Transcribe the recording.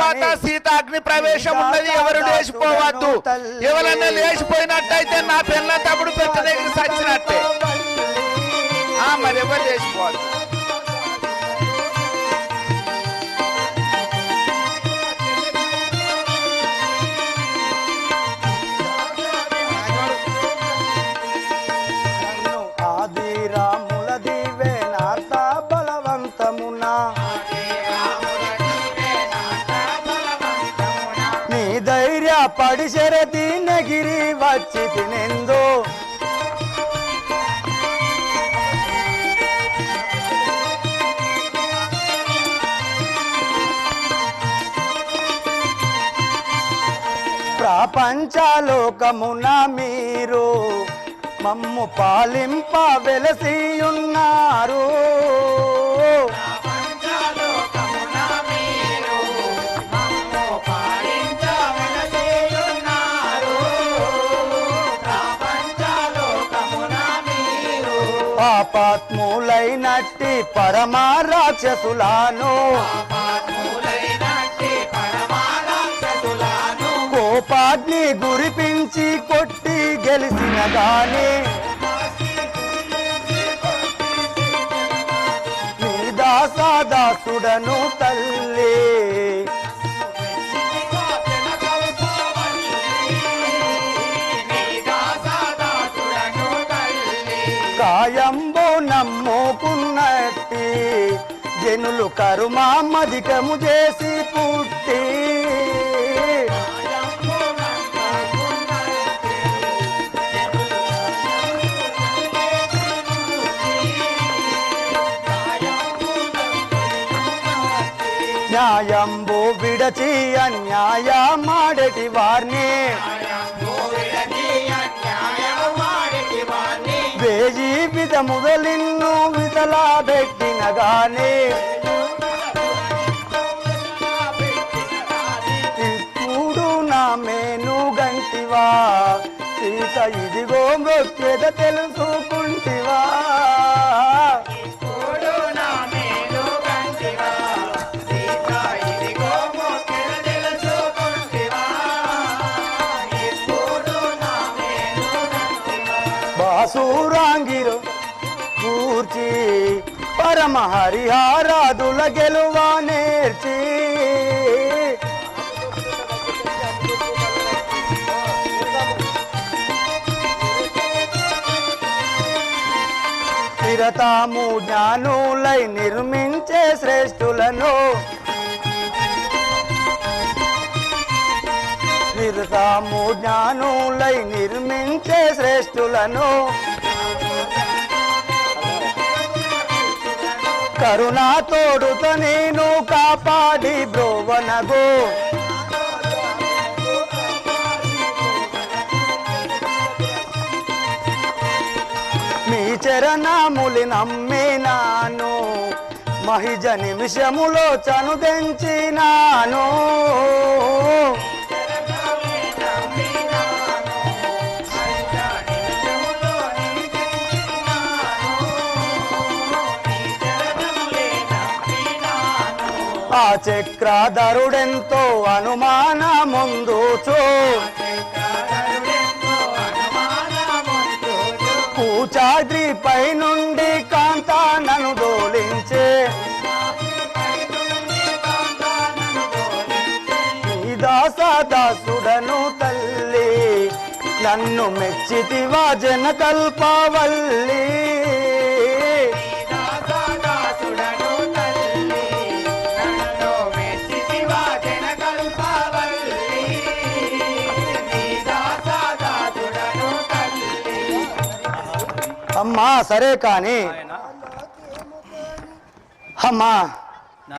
తర్వాత సీత అగ్ని ప్రవేశం ఉన్నది, ఎవరు లేచిపోవద్దు. ఎవరన్నా లేచిపోయినట్టయితే నా పిల్ల తప్పుడు పెట్ట దగ్గర సచ్చినట్టే. మరి ఎవరు లేచిపోవద్దు. పడిశరతి నగిరి వచ్చి తినెందో ప్రపంచలోకమున మీరు మమ్ము పాలింప వెలసియున్నారు. పాపాత్ములైనట్టి పరమా రాక్షసులాను కోపాగ్ని గురిపించి కొట్టి గెలిచిన గాని నీ దాసాదాసుడను తల్లి. కాయంబో నమ్ముకున్నట్టి జనులు కరుమామధికము చేసి పుట్టి న్యాయంబు విడచి అన్యాయమాడటి వారిని వేయి విధముదలిన్ను విధలా పెట్టిన గాని ఇప్పుడు నా మేను గంటివా సీత ఇదిగో మృత్యద తెలుసుకుంటివా. బాసురాంగిరు కూర్చి పరమ హరిహారాదుల గెలువా నేర్చి నిరతాము జ్ఞానులై నిర్మించే శ్రేష్ఠులను నిరతాము జ్ఞానులై నిర్మించే శ్రేష్ఠులను కరుణా తోడుత నేను కాపాడి బ్రోవనగు మీ చరణములి నమ్మినాను మహిజ నిమిషములో చనుదెంచినాను. ఆ చక్రాధరుడెంతో అనుమాన ముందుచు కూచాద్రి పై నుండి కాంతానను దోలించే నీ దాసాదాసుడను తల్లి నన్ను మెచ్చితివా జనకల్పవల్లి. అమ్మా సరే కాని అమ్మా